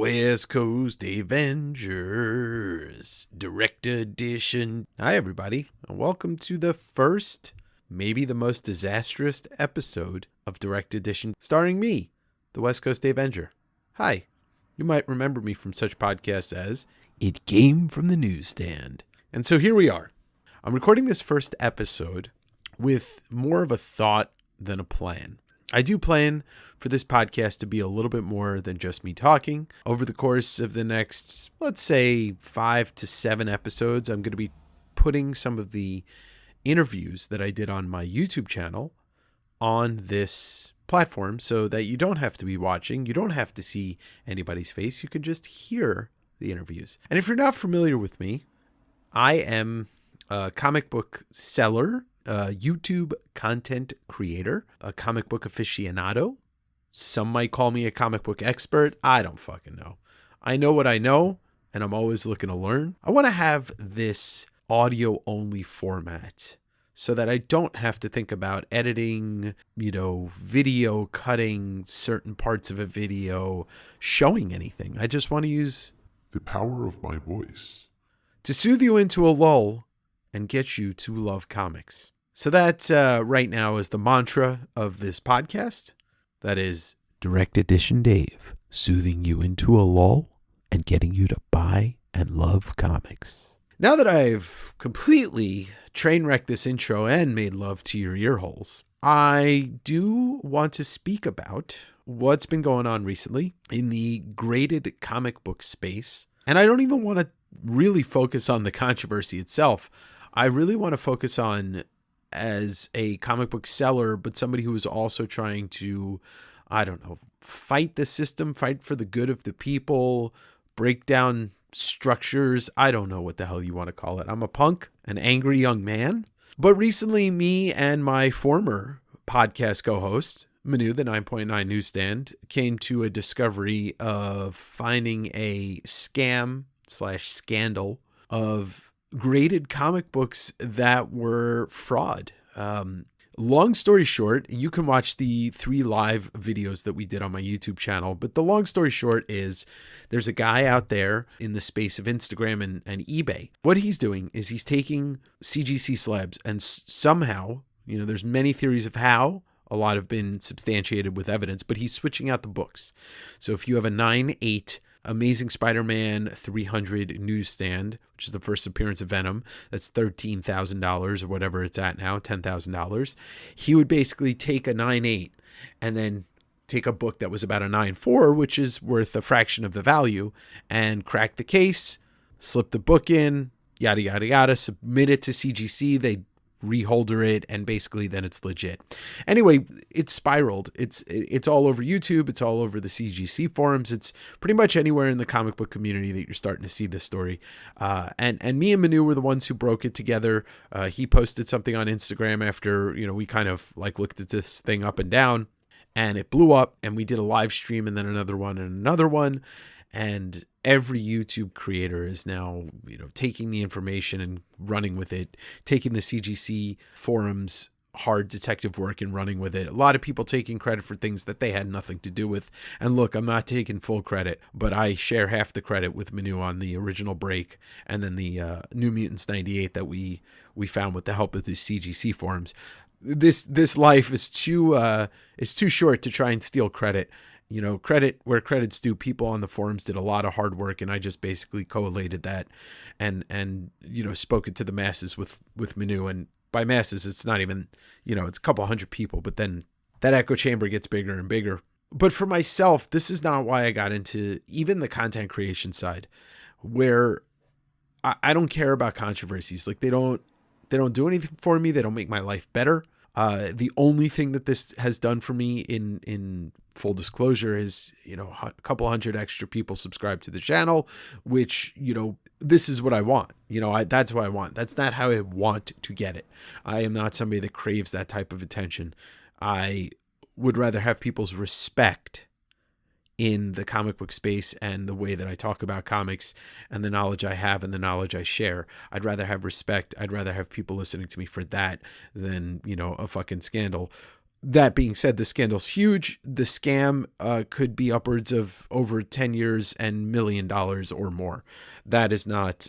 West Coast Davengers, Direct Edition. Hi, everybody, and welcome to the first, maybe the most disastrous episode of Direct Edition, starring me, the West Coast Davenger. Hi, you might remember me from such podcasts as It Came from the Newsstand. And so here we are. I'm recording this first episode with more of a thought than a plan. I do plan for this podcast to be a little bit more than just me talking. Over the course of the next, let's say, 5 to 7 episodes, I'm going to be putting some of the interviews that I did on my YouTube channel on this platform so that you don't have to be watching. You don't have to see anybody's face. You can just hear the interviews. And if you're not familiar with me, I am a comic book seller, a YouTube content creator, a comic book aficionado. Some might call me a comic book expert. I don't fucking know. I know what I know, and I'm always looking to learn. I want to have this audio-only format so that I don't have to think about editing, video, cutting certain parts of a video, showing anything. I just want to use the power of my voice to soothe you into a lull and get you to love comics. So that right now is the mantra of this podcast. That is Direct Edition Dave, soothing you into a lull and getting you to buy and love comics. Now that I've completely train wrecked this intro and made love to your ear holes, I do want to speak about what's been going on recently in the graded comic book space. And I don't even want to really focus on the controversy itself. I really want to focus on, as a comic book seller, but somebody who is also trying to, fight the system, fight for the good of the people, break down structures. I don't know what the hell you want to call it. I'm a punk, an angry young man. But recently, me and my former podcast co-host, Manu, the 9.9 Newsstand, came to a discovery of finding a scam/scandal of graded comic books that were fraud. Long story short, you can watch the 3 live videos that we did on my YouTube channel, but the long story short is there's a guy out there in the space of Instagram and eBay. What he's doing is he's taking CGC slabs and somehow, there's many theories of how. A lot have been substantiated with evidence, but he's switching out the books. So if you have a 9/8 Amazing Spider-Man 300 newsstand, which is the first appearance of Venom, that's $13,000 or whatever it's at now, $10,000. He would basically take a 9/8 and then take a book that was about a 9/4, which is worth a fraction of the value, and crack the case, slip the book in, yada, yada, yada, submit it to CGC. They reholder it, and basically then it's legit. Anyway, it's spiraled. It's all over YouTube. It's all over the CGC forums. It's pretty much anywhere in the comic book community that you're starting to see this story. And me and Manu were the ones who broke it together. He posted something on Instagram after, we kind of looked at this thing up and down, and it blew up, and we did a live stream and then another one and another one. And every YouTube creator is now, taking the information and running with it, taking the CGC forums hard detective work and running with it. A lot of people taking credit for things that they had nothing to do with. And look, I'm not taking full credit, but I share half the credit with Manu on the original break and then the New Mutants 98 that we found with the help of the CGC forums. This life is too short to try and steal credit. Credit where credit's due. People on the forums did a lot of hard work, and I just basically collated that and spoke it to the masses with Manu. And by masses, it's not even, it's a couple hundred people, but then that echo chamber gets bigger and bigger. But for myself, this is not why I got into even the content creation side, where I don't care about controversies. They don't do anything for me. They don't make my life better. The only thing that this has done for me in full disclosure is, a couple hundred extra people subscribe to the channel, which, this is what I want. That's what I want. That's not how I want to get it. I am not somebody that craves that type of attention. I would rather have people's respect in the comic book space and the way that I talk about comics and the knowledge I have and the knowledge I share. I'd rather have respect. I'd rather have people listening to me for that than, a fucking scandal. That being said, the scandal's huge. The scam could be upwards of over 10 years and $1 million or more. That is not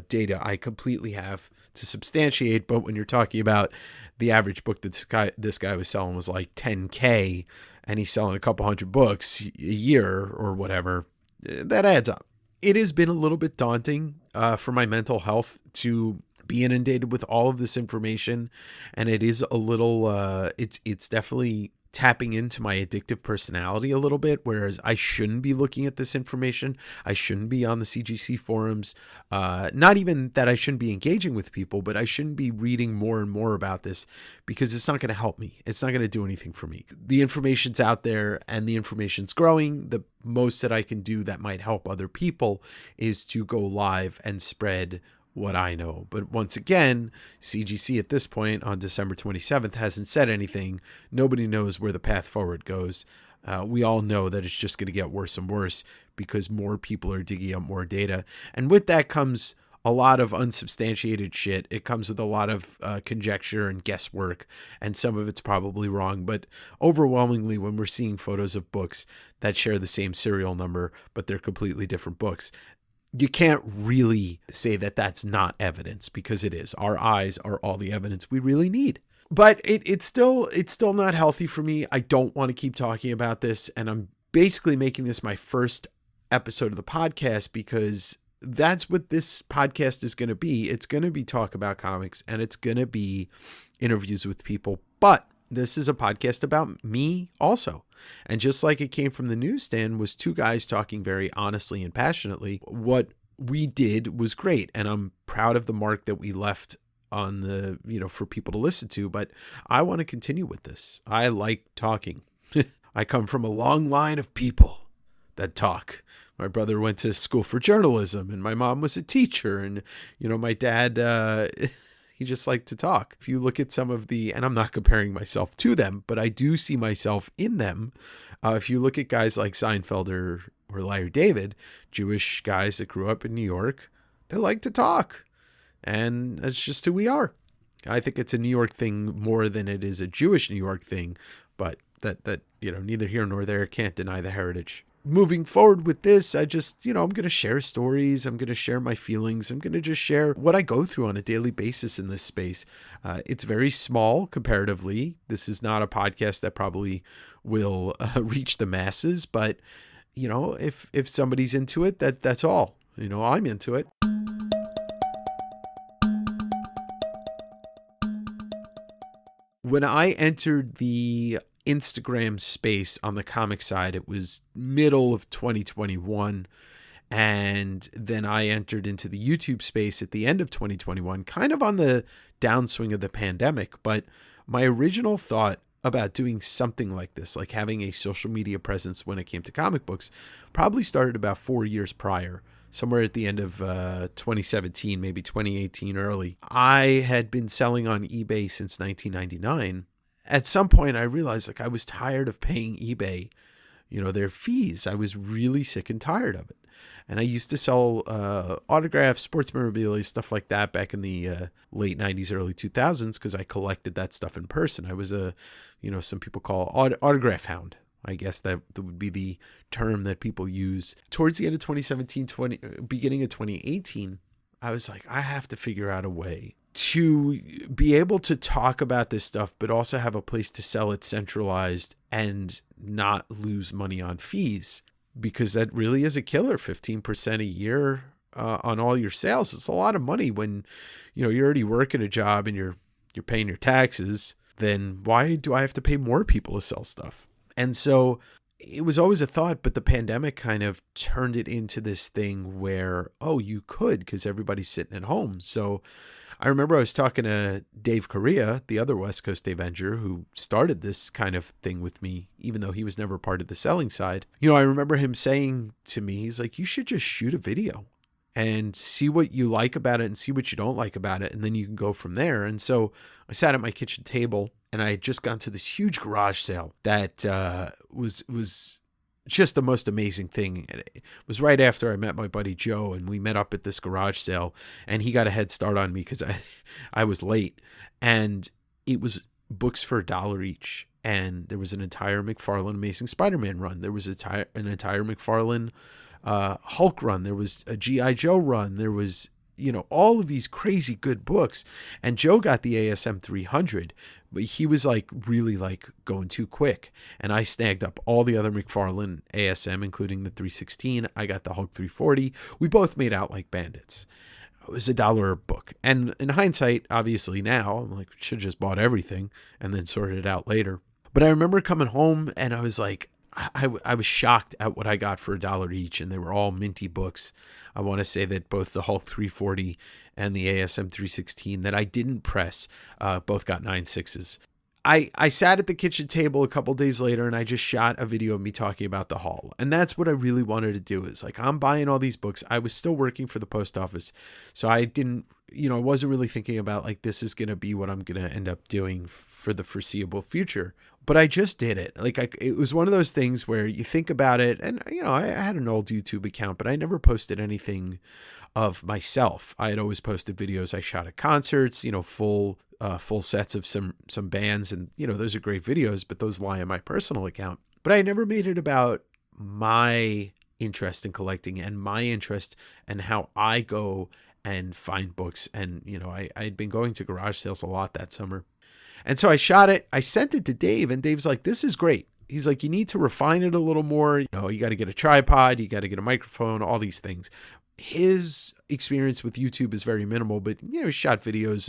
data I completely have to substantiate, but when you're talking about the average book that this guy was selling was like 10K, and he's selling a couple hundred books a year or whatever, that adds up. It has been a little bit daunting for my mental health to be inundated with all of this information, and it is a little it's definitely tapping into my addictive personality a little bit, whereas I shouldn't be looking at this information. I shouldn't be on the CGC forums. Not even that I shouldn't be engaging with people, but I shouldn't be reading more and more about this, because it's not going to help me. It's not going to do anything for me. The information's out there and the information's growing. The most that I can do that might help other people is to go live and spread what I know. But once again, CGC at this point on December 27th hasn't said anything. Nobody knows where the path forward goes. We all know that it's just going to get worse and worse because more people are digging up more data. And with that comes a lot of unsubstantiated shit. It comes with a lot of conjecture and guesswork, and some of it's probably wrong. But overwhelmingly, when we're seeing photos of books that share the same serial number, but they're completely different books, you can't really say that that's not evidence, because it is. Our eyes are all the evidence we really need. But it's still not healthy for me. I don't want to keep talking about this, and I'm basically making this my first episode of the podcast because that's what this podcast is going to be. It's going to be talk about comics, and it's going to be interviews with people. But this is a podcast about me also. And just like it came from the newsstand, was two guys talking very honestly and passionately. What we did was great, and I'm proud of the mark that we left on the, for people to listen to. But I want to continue with this. I like talking. I come from a long line of people that talk. My brother went to school for journalism, and my mom was a teacher, and my dad he just liked to talk. If you look at some of and I'm not comparing myself to them, but I do see myself in them. If you look at guys like Seinfeld or Larry David, Jewish guys that grew up in New York, they like to talk. And that's just who we are. I think it's a New York thing more than it is a Jewish New York thing, but that neither here nor there, can't deny the heritage. Moving forward with this, I just, I'm going to share stories. I'm going to share my feelings. I'm going to just share what I go through on a daily basis in this space. It's very small comparatively. This is not a podcast that probably will reach the masses, but if somebody's into it, that's all. I'm into it. When I entered the Instagram space on the comic side, it was middle of 2021, and then I entered into the YouTube space at the end of 2021, kind of on the downswing of the pandemic. But my original thought about doing something like this, like having a social media presence when it came to comic books, probably started about 4 years prior, somewhere at the end of 2017, maybe 2018 early. I had been selling on eBay since 1999. At some point, I realized I was tired of paying eBay, their fees. I was really sick and tired of it. And I used to sell autographs, sports memorabilia, stuff like that back in the late 90s, early 2000s, because I collected that stuff in person. I was some people call autograph hound. I guess that would be the term that people use. Towards the end of 2017, beginning of 2018, I was like, I have to figure out a way to be able to talk about this stuff, but also have a place to sell it centralized and not lose money on fees, because that really is a killer. 15% a year on all your sales. It's a lot of money when, you're already working a job and you're paying your taxes. Then why do I have to pay more people to sell stuff? And so it was always a thought, but the pandemic kind of turned it into this thing where, you could, because everybody's sitting at home. So I remember I was talking to Dave Correa, the other West Coast Davenger, who started this kind of thing with me, even though he was never part of the selling side. I remember him saying to me, he's like, you should just shoot a video and see what you like about it and see what you don't like about it, and then you can go from there. And so I sat at my kitchen table, and I had just gone to this huge garage sale that was just the most amazing thing. It was right after I met my buddy Joe, and we met up at this garage sale, and he got a head start on me because I was late, and it was books for $1 each. and there was an entire McFarlane Amazing Spider-Man run. There was an entire McFarlane Hulk run. There was a G.I. Joe run. There was, all of these crazy good books. And Joe got the ASM 300, but he was like really like going too quick. And I snagged up all the other McFarlane ASM, including the 316. I got the Hulk 340. We both made out like bandits. It was $1 a book. And in hindsight, obviously now, I'm like, should have just bought everything and then sorted it out later. But I remember coming home and I was like, I was shocked at what I got for $1 each, and they were all minty books. I want to say that both the Hulk 340 and the ASM 316 that I didn't press both got 9.6s. I sat at the kitchen table a couple days later and I just shot a video of me talking about the haul. And that's what I really wanted to do, is like, I'm buying all these books. I was still working for the post office. So I didn't, I wasn't really thinking about like, this is going to be what I'm going to end up doing for the foreseeable future. But I just did it. Like, it was one of those things where you think about it, and, I had an old YouTube account, but I never posted anything of myself. I had always posted videos I shot at concerts, full sets of some bands, and, those are great videos, but those lie on my personal account. But I never made it about my interest in collecting and my interest and how I go and find books. And, I'd been going to garage sales a lot that summer. And so I shot it. I sent it to Dave, and Dave's like, this is great. He's like, you need to refine it a little more. You got to get a tripod. You got to get a microphone, all these things. His experience with YouTube is very minimal, but, he shot videos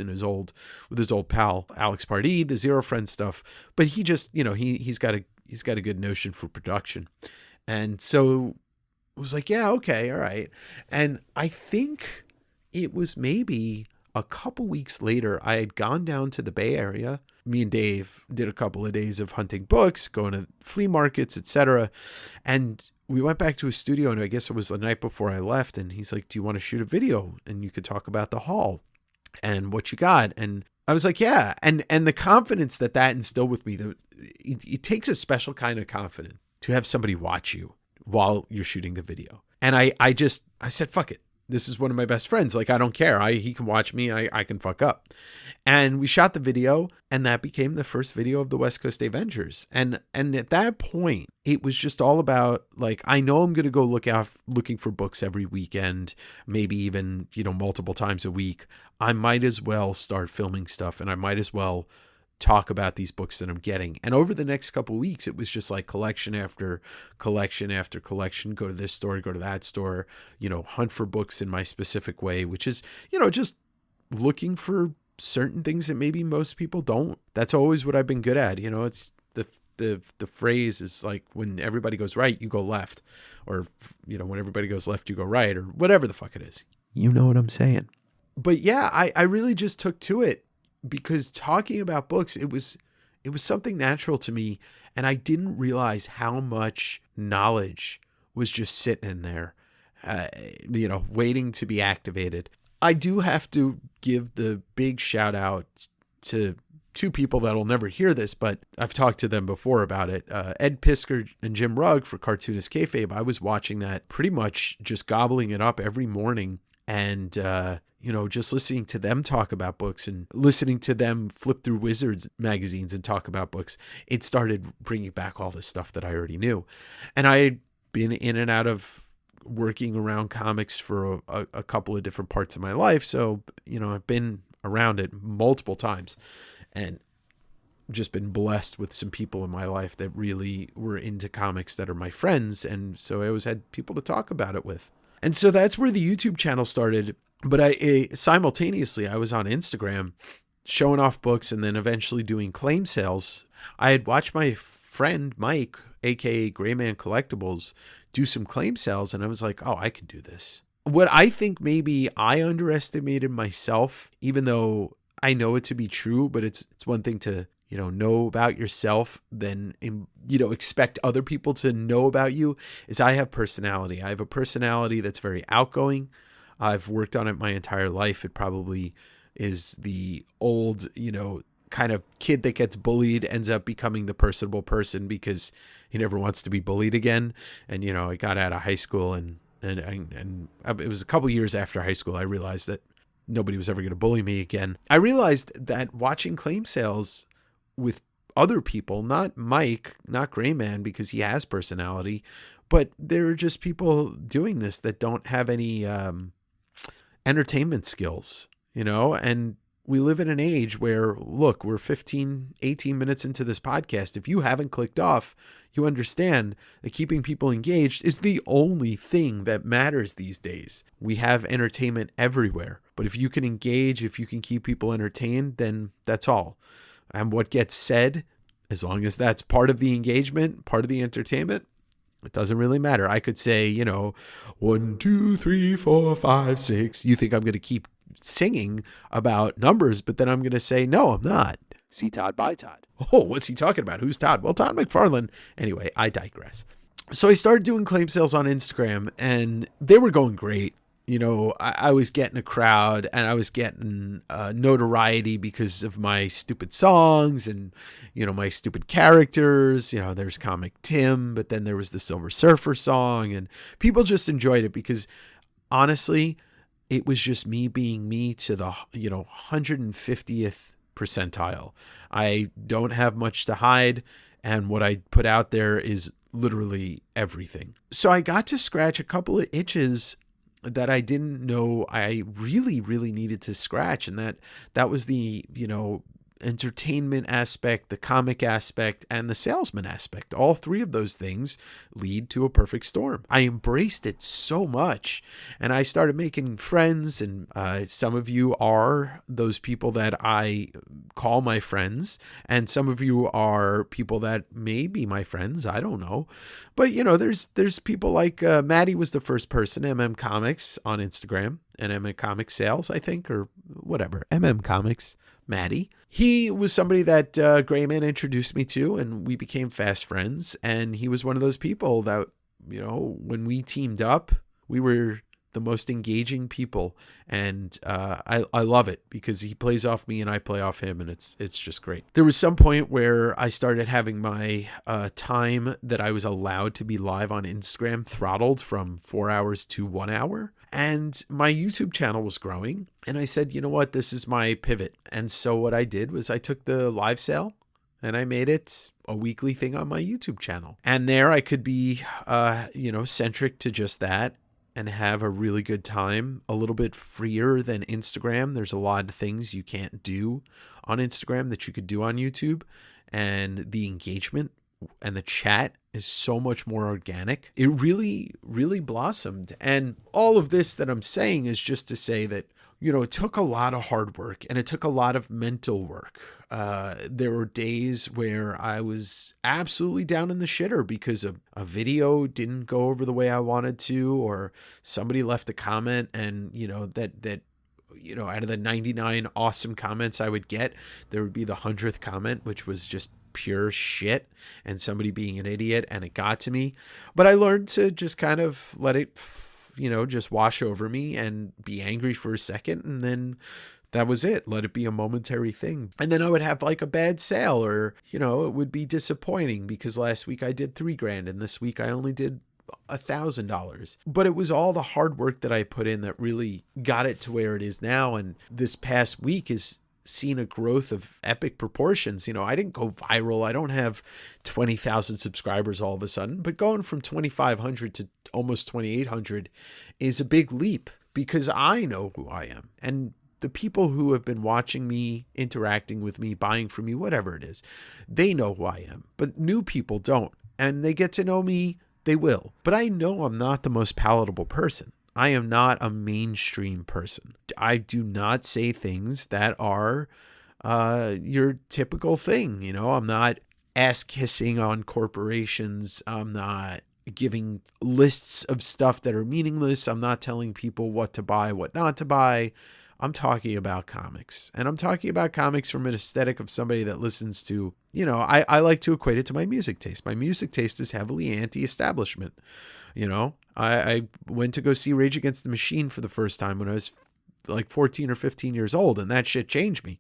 with his old pal, Alex Pardee, the Zero Friend stuff. But he just, he's got a good notion for production. And so I was like, yeah, okay, all right. And I think it was maybe a couple weeks later, I had gone down to the Bay Area. Me and Dave did a couple of days of hunting books, going to flea markets, etc. And we went back to his studio, and I guess it was the night before I left. And he's like, do you want to shoot a video? And you could talk about the haul and what you got. And I was like, yeah. And the confidence that instilled with me, it takes a special kind of confidence to have somebody watch you while you're shooting the video. And I said, fuck it. This is one of my best friends. Like, I don't care. He can watch me. I can fuck up. And we shot the video, and that became the first video of the West Coast Davengers. And at that point, it was just all about, like, I know I'm going to go looking for books every weekend, maybe even, multiple times a week. I might as well start filming stuff, and I might as well talk about these books that I'm getting. And over the next couple of weeks, it was just like collection after collection after collection. Go to this store, go to that store, hunt for books in my specific way, which is, just looking for certain things that maybe most people don't. That's always what I've been good at. It's the phrase is like, when everybody goes right, you go left, or, when everybody goes left, you go right, or whatever the fuck it is. You know what I'm saying? But yeah, I really just took to it. Because talking about books, it was something natural to me, and I didn't realize how much knowledge was just sitting in there, waiting to be activated. I do have to give the big shout out to two people that'll never hear this, but I've talked to them before about it. Ed Pisker and Jim Rugg for Cartoonist Kayfabe. I was watching that, pretty much just gobbling it up every morning, and just listening to them talk about books and listening to them flip through Wizards magazines and talk about books, it started bringing back all this stuff that I already knew. And I had been in and out of working around comics for a couple of different parts of my life. So, I've been around it multiple times and just been blessed with some people in my life that really were into comics that are my friends. And so I always had people to talk about it with. And so that's where the YouTube channel started. But simultaneously, I was on Instagram showing off books and then eventually doing claim sales. I had watched my friend Mike, aka Grayman Collectibles, do some claim sales, and I was like, oh, I can do this. What I think maybe I underestimated myself, even though I know it to be true, but it's one thing to know about yourself than expect other people to know about you, is I have personality. I have a personality that's very outgoing. I've worked on it my entire life. It probably is the old, kind of kid that gets bullied ends up becoming the personable person because he never wants to be bullied again. And, I got out of high school and it was a couple years after high school, I realized that nobody was ever going to bully me again. I realized that watching claim sales with other people, not Mike, not Gray Man, because he has personality, but there are just people doing this that don't have any entertainment skills, and we live in an age where, look, we're 15, 18 minutes into this podcast. If you haven't clicked off, you understand that keeping people engaged is the only thing that matters these days. We have entertainment everywhere, but if you can engage, if you can keep people entertained, then that's all. And what gets said, as long as that's part of the engagement, part of the entertainment, it doesn't really matter. I could say, 1, 2, 3, 4, 5, 6. You think I'm going to keep singing about numbers, but then I'm going to say, no, I'm not. See Todd by Todd. Oh, what's he talking about? Who's Todd? Well, Todd McFarlane. Anyway, I digress. So I started doing claim sales on Instagram, and they were going great. I was getting a crowd, and I was getting notoriety because of my stupid songs and, my stupid characters. There's Comic Tim, but then there was the Silver Surfer song, and people just enjoyed it because, honestly, it was just me being me to the, 150th percentile. I don't have much to hide, and what I put out there is literally everything. So I got to scratch a couple of itches that I didn't know I really, really needed to scratch. And that was the, entertainment aspect, the comic aspect, and the salesman aspect. All three of those things lead to a perfect storm. I embraced it so much, and I started making friends, and some of you are those people that I call my friends, and some of you are people that may be my friends. I don't know. But, there's people like Maddie was the first person, Comics on Instagram, and Comics Sales, I think, or whatever, Comics. Maddie. He was somebody that Grayman introduced me to, and we became fast friends. And he was one of those people that, when we teamed up, we were the most engaging people. And I love it because he plays off me and I play off him, and it's just great. There was some point where I started having my time that I was allowed to be live on Instagram throttled from 4 hours to 1 hour. And my YouTube channel was growing. And I said, you know what? This is my pivot. And so what I did was I took the live sale and I made it a weekly thing on my YouTube channel. And there I could be, centric to just that and have a really good time, a little bit freer than Instagram. There's a lot of things you can't do on Instagram that you could do on YouTube. And the engagement and the chat is so much more organic. It really, really blossomed. And all of this that I'm saying is just to say that, it took a lot of hard work and it took a lot of mental work. There were days where I was absolutely down in the shitter because a video didn't go over the way I wanted to, or somebody left a comment and, that out of the 99 awesome comments I would get, there would be the 100th comment, which was just pure shit and somebody being an idiot, and it got to me. But I learned to just kind of let it, just wash over me and be angry for a second, and then that was it. Let it be a momentary thing. And then I would have like a bad sale, or, it would be disappointing because last week I did $3,000 and this week I only did $1,000. But it was all the hard work that I put in that really got it to where it is now. And this past week is seen a growth of epic proportions. I didn't go viral. I don't have 20,000 subscribers all of a sudden, but going from 2,500 to almost 2,800 is a big leap because I know who I am. And the people who have been watching me, interacting with me, buying from me, whatever it is, they know who I am, but new people don't. And they get to know me, they will. But I know I'm not the most palatable person. I am not a mainstream person. I do not say things that are your typical thing. I'm not ass kissing on corporations. I'm not giving lists of stuff that are meaningless. I'm not telling people what to buy, what not to buy. I'm talking about comics, and I'm talking about comics from an aesthetic of somebody that listens to, I like to equate it to my music taste. My music taste is heavily anti-establishment. I went to go see Rage Against the Machine for the first time when I was like 14 or 15 years old, and that shit changed me.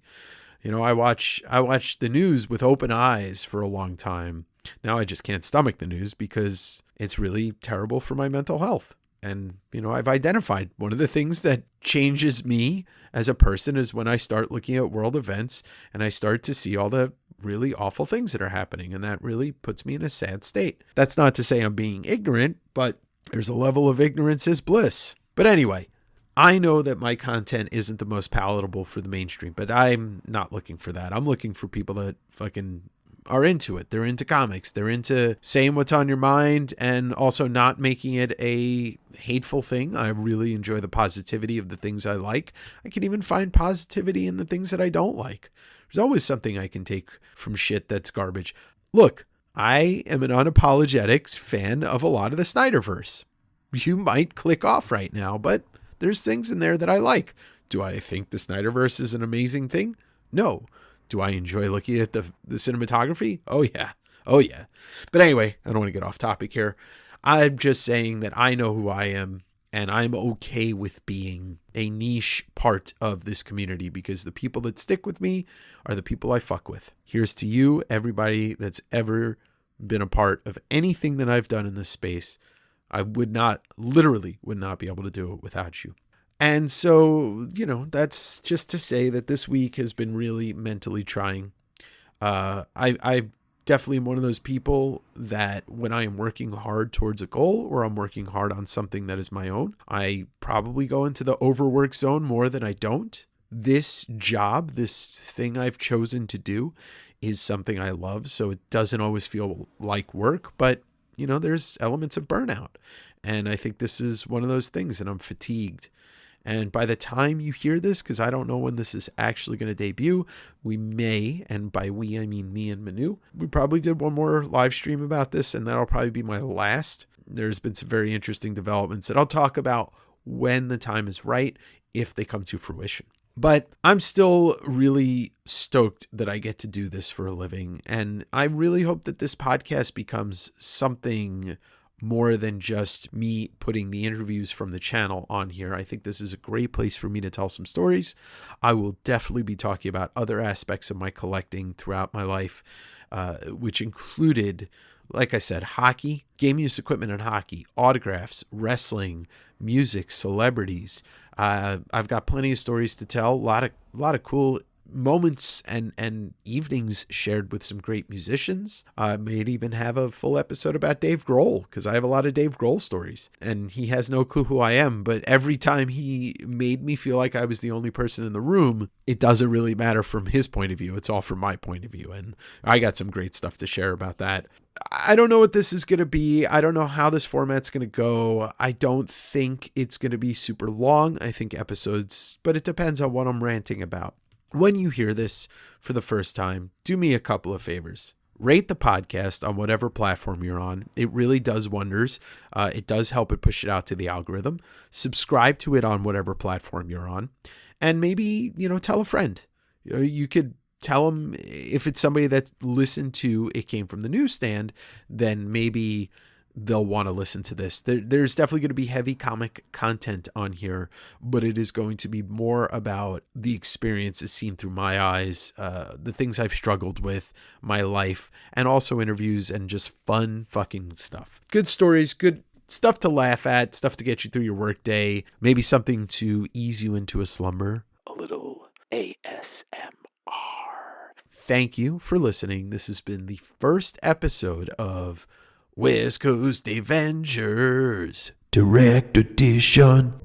I watched the news with open eyes for a long time. Now I just can't stomach the news because it's really terrible for my mental health. And, I've identified one of the things that changes me as a person is when I start looking at world events and I start to see all the really awful things that are happening, and that really puts me in a sad state. That's not to say I'm being ignorant, but there's a level of ignorance is bliss. But anyway, I know that my content isn't the most palatable for the mainstream, but I'm not looking for that. I'm looking for people that fucking are into it. They're into comics. They're into saying what's on your mind and also not making it a hateful thing. I really enjoy the positivity of the things I like. I can even find positivity in the things that I don't like. There's always something I can take from shit that's garbage. Look, I am an unapologetic fan of a lot of the Snyderverse. You might click off right now, but there's things in there that I like. Do I think the Snyderverse is an amazing thing? No. Do I enjoy looking at the cinematography? Oh, yeah. Oh, yeah. But anyway, I don't want to get off topic here. I'm just saying that I know who I am, and I'm okay with being a niche part of this community because the people that stick with me are the people I fuck with. Here's to you, everybody that's ever been a part of anything that I've done in this space. I literally would not be able to do it without you. And so, that's just to say that this week has been really mentally trying. I definitely am one of those people that when I am working hard towards a goal or I'm working hard on something that is my own, I probably go into the overwork zone more than I don't. This job, this thing I've chosen to do is something I love. So it doesn't always feel like work, but there's elements of burnout. And I think this is one of those things, and I'm fatigued. And by the time you hear this, because I don't know when this is actually going to debut, we may, and by we, I mean me and Manu, we probably did one more live stream about this, and that'll probably be my last. There's been some very interesting developments that I'll talk about when the time is right, if they come to fruition. But I'm still really stoked that I get to do this for a living. And I really hope that this podcast becomes something more than just me putting the interviews from the channel on here. I think this is a great place for me to tell some stories. I will definitely be talking about other aspects of my collecting throughout my life, which included, like I said, hockey, game use equipment and hockey, autographs, wrestling, music, celebrities. I've got plenty of stories to tell, a lot of cool moments and evenings shared with some great musicians. I may even have a full episode about Dave Grohl, because I have a lot of Dave Grohl stories, and he has no clue who I am, but every time he made me feel like I was the only person in the room, it doesn't really matter from his point of view. It's all from my point of view, and I got some great stuff to share about that. I don't know what this is going to be. I don't know how this format's going to go. I don't think it's going to be super long. I think episodes, but it depends on what I'm ranting about. When you hear this for the first time, do me a couple of favors. Rate the podcast on whatever platform you're on. It really does wonders. It does help it push it out to the algorithm. Subscribe to it on whatever platform you're on. And maybe, tell a friend. You could tell them, if it's somebody that listened to It Came From the Newsstand, then maybe they'll want to listen to this. There's definitely going to be heavy comic content on here, but it is going to be more about the experiences seen through my eyes, the things I've struggled with, my life, and also interviews and just fun fucking stuff. Good stories, good stuff to laugh at, stuff to get you through your workday, maybe something to ease you into a slumber. A little ASMR. Thank you for listening. This has been the first episode of West Coast Davengers Direct Edition.